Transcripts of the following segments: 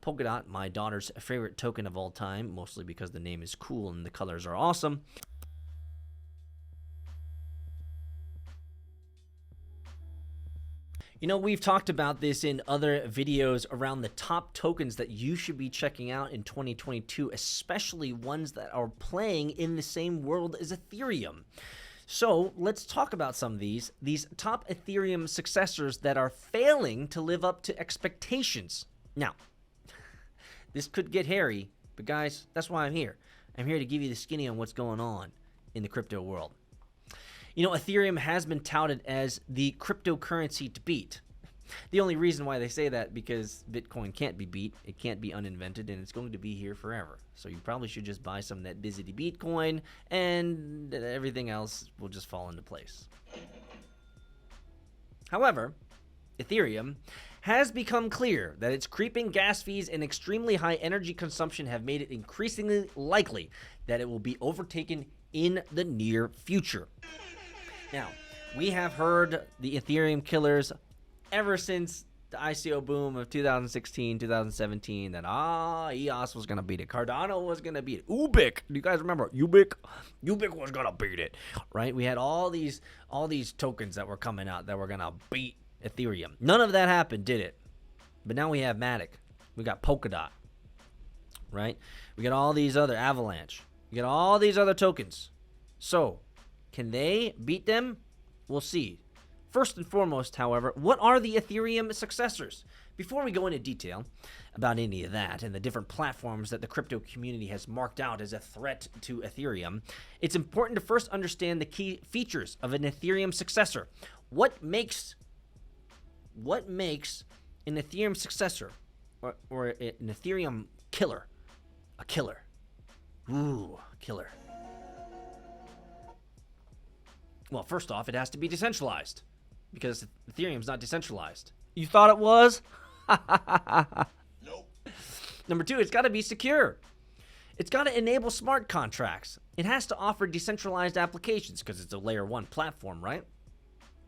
Polkadot, my daughter's favorite token of all time, mostly because the name is cool and the colors are awesome. You know, we've talked about this in other videos around the top tokens that you should be checking out in 2022, especially ones that are playing in the same world as Ethereum. So let's talk about some of these top Ethereum successors that are failing to live up to expectations. Now, this could get hairy, but guys, that's why I'm here. I'm here to give you the skinny on what's going on in the crypto world. You know, Ethereum has been touted as the cryptocurrency to beat. The only reason why they say that because Bitcoin can't be beat, it can't be uninvented, and it's going to be here forever. So you probably should just buy some of that Busy Bitcoin, and everything else will just fall into place. However, Ethereum has become clear that its creeping gas fees and extremely high energy consumption have made it increasingly likely that it will be overtaken in the near future. Now, we have heard the Ethereum Killers ever since the ICO boom of 2016, 2017, that EOS was going to beat it. Cardano was going to beat it. Ubiq, do you guys remember? Ubiq was going to beat it, right? We had all these tokens that were coming out that were going to beat Ethereum. None of that happened, did it? But now we have Matic. We got Polkadot, right? We got all these other Avalanche. We got all these other tokens. So, can they beat them? We'll see. First and foremost, however, what are the Ethereum successors? Before we go into detail about any of that and the different platforms that the crypto community has marked out as a threat to Ethereum, it's important to first understand the key features of an Ethereum successor. What makes an Ethereum successor or an Ethereum killer a killer? Ooh, killer. Well, first off, it has to be decentralized because Ethereum's not decentralized. You thought it was? Nope. Number two, it's got to be secure. It's got to enable smart contracts. It has to offer decentralized applications because it's a layer 1 platform, right?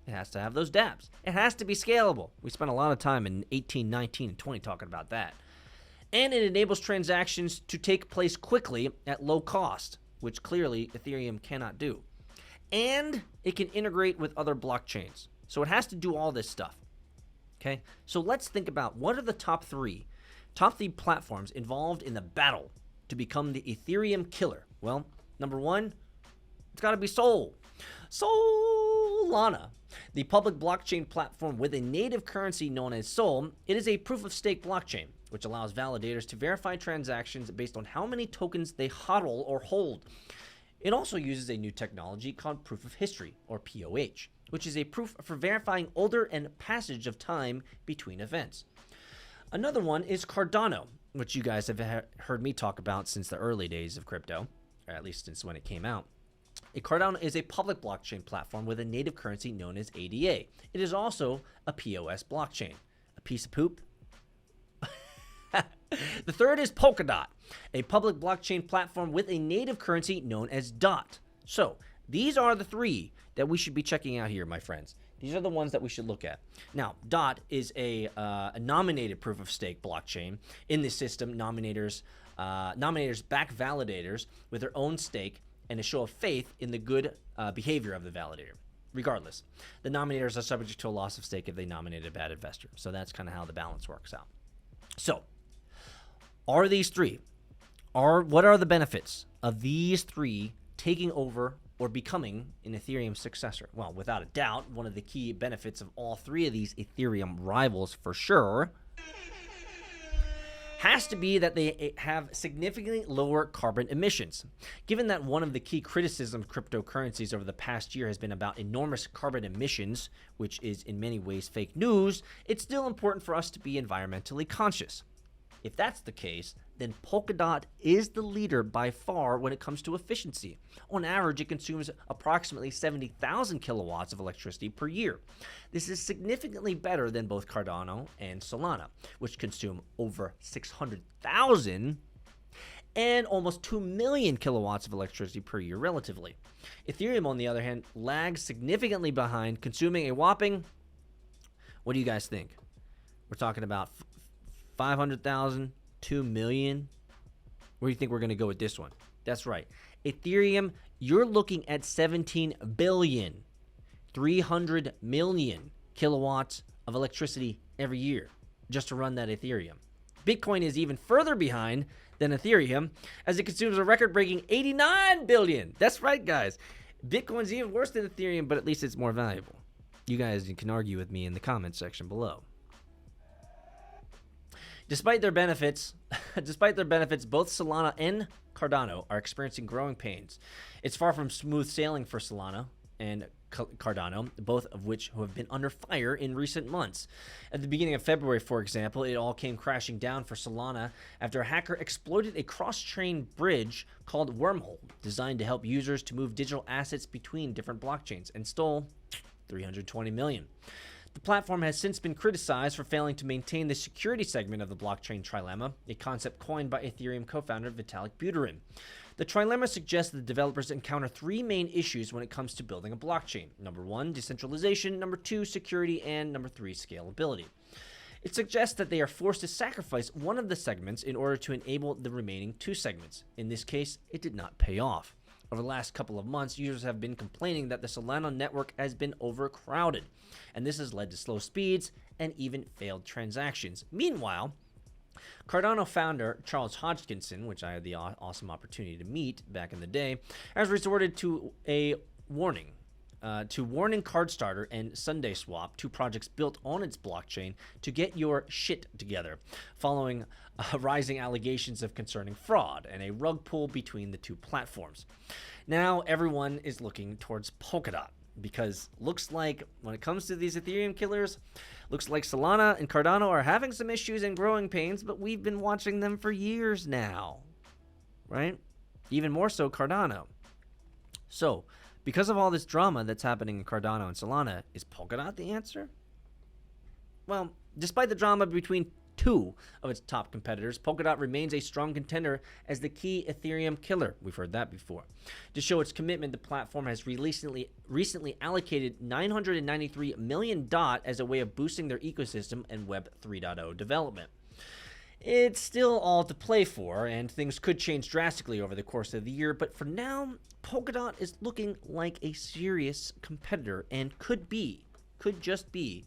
It has to have those dApps. It has to be scalable. We spent a lot of time in 18, 19, and 20 talking about that. And it enables transactions to take place quickly at low cost, which clearly Ethereum cannot do. And it can integrate with other blockchains. So it has to do all this stuff. Okay? So let's think about what are the top three platforms involved in the battle to become the Ethereum killer. Well, number one, it's got to be Solana, the public blockchain platform with a native currency known as Sol. It is a proof-of-stake blockchain, which allows validators to verify transactions based on how many tokens they hodl or hold. It also uses a new technology called proof of history, or POH, which is a proof for verifying order and passage of time between events. Another one is Cardano, which you guys have heard me talk about since the early days of crypto, or at least since when it came out. Cardano is a public blockchain platform with a native currency known as ADA. It is also a POS blockchain. A piece of poop? The third is Polkadot, a public blockchain platform with a native currency known as DOT. So these are the three that we should be checking out here, my friends. These are the ones that we should look at. Now, DOT is a nominated proof of stake blockchain. In this system, nominators back validators with their own stake and a show of faith in the good behavior of the validator. Regardless, the nominators are subject to a loss of stake if they nominate a bad investor. So that's kind of how the balance works out. So, are these three? What are the benefits of these three taking over or becoming an Ethereum successor? Well, without a doubt, one of the key benefits of all three of these Ethereum rivals for sure has to be that they have significantly lower carbon emissions. Given that one of the key criticisms of cryptocurrencies over the past year has been about enormous carbon emissions, which is in many ways fake news, it's still important for us to be environmentally conscious. If that's the case, then Polkadot is the leader by far when it comes to efficiency. On average, it consumes approximately 70,000 kilowatts of electricity per year. This is significantly better than both Cardano and Solana, which consume over 600,000 and almost 2 million kilowatts of electricity per year relatively. Ethereum, on the other hand, lags significantly behind, consuming a whopping, what do you guys think? We're talking about 500,000 2 million. Where do you think we're going to go with this one? That's right. Ethereum, you're looking at 17 billion, 300 million kilowatts of electricity every year just to run that Ethereum. Bitcoin is even further behind than Ethereum, as it consumes a record-breaking 89 billion. That's right, guys. Bitcoin's even worse than Ethereum, but at least it's more valuable. You guys can argue with me in the comments section below. Despite their benefits, both Solana and Cardano are experiencing growing pains. It's far from smooth sailing for Solana and Cardano, both of which have been under fire in recent months. At the beginning of February, for example, it all came crashing down for Solana after a hacker exploited a cross-chain bridge called Wormhole, designed to help users to move digital assets between different blockchains, and stole $320 million. The platform has since been criticized for failing to maintain the security segment of the blockchain trilemma, a concept coined by Ethereum co-founder Vitalik Buterin. The trilemma suggests that developers encounter three main issues when it comes to building a blockchain. Number 1, decentralization. Number 2, security. And number 3, scalability. It suggests that they are forced to sacrifice one of the segments in order to enable the remaining 2 segments. In this case, it did not pay off. Over the last couple of months, users have been complaining that the Solana network has been overcrowded, and this has led to slow speeds and even failed transactions. Meanwhile, Cardano founder Charles Hodgkinson, which I had the awesome opportunity to meet back in the day, has resorted to a warning CardStarter and SundaySwap, 2 projects built on its blockchain, to get your shit together, following rising allegations of concerning fraud and a rug pull between the 2 platforms. Now everyone is looking towards Polkadot, because looks like when it comes to these Ethereum killers, looks like Solana and Cardano are having some issues and growing pains, but we've been watching them for years now, right? Even more so Cardano. So, because of all this drama that's happening in Cardano and Solana, is Polkadot the answer? Well, despite the drama between 2 of its top competitors, Polkadot remains a strong contender as the key Ethereum killer. We've heard that before. To show its commitment, the platform has recently allocated $993 million as a way of boosting their ecosystem and Web 3.0 development. It's still all to play for, and things could change drastically over the course of the year, but for now, Polkadot is looking like a serious competitor and could just be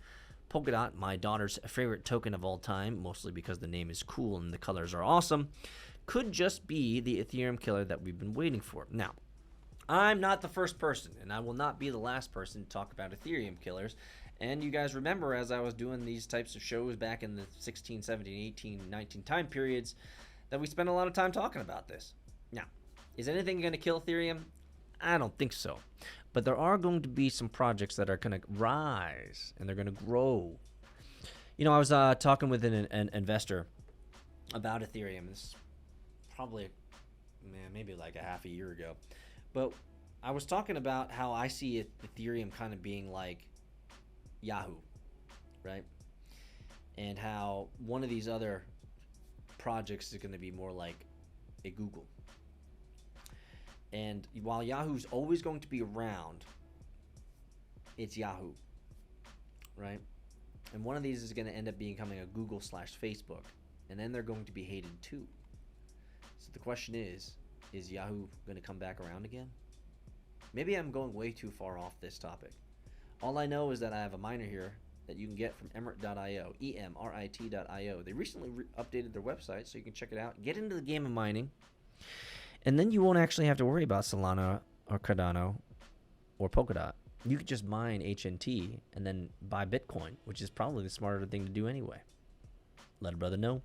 Polkadot, my daughter's favorite token of all time, mostly because the name is cool and the colors are awesome, could just be the Ethereum killer that we've been waiting for. Now, I'm not the first person, and I will not be the last person to talk about Ethereum killers. And you guys remember, as I was doing these types of shows back in the 16, 17, 18, 19 time periods, that we spent a lot of time talking about this. Now, is anything going to kill Ethereum? I don't think so. But there are going to be some projects that are going to rise, and they're going to grow. You know, I was talking with an investor about Ethereum. This is probably, maybe like a half a year ago. But I was talking about how I see Ethereum kind of being like Yahoo, right? And how one of these other projects is going to be more like a Google. And while Yahoo's always going to be around, it's Yahoo, right? And one of these is going to end up becoming a Google/Facebook, and then they're going to be hated too. So the question is Yahoo going to come back around again? Maybe I'm going way too far off this topic. All I know is that I have a miner here that you can get from emrit.io, emrit.io. They recently updated their website, so you can check it out. Get into the game of mining, and then you won't actually have to worry about Solana or Cardano or Polkadot. You could just mine HNT and then buy Bitcoin, which is probably the smarter thing to do anyway. Let a brother know.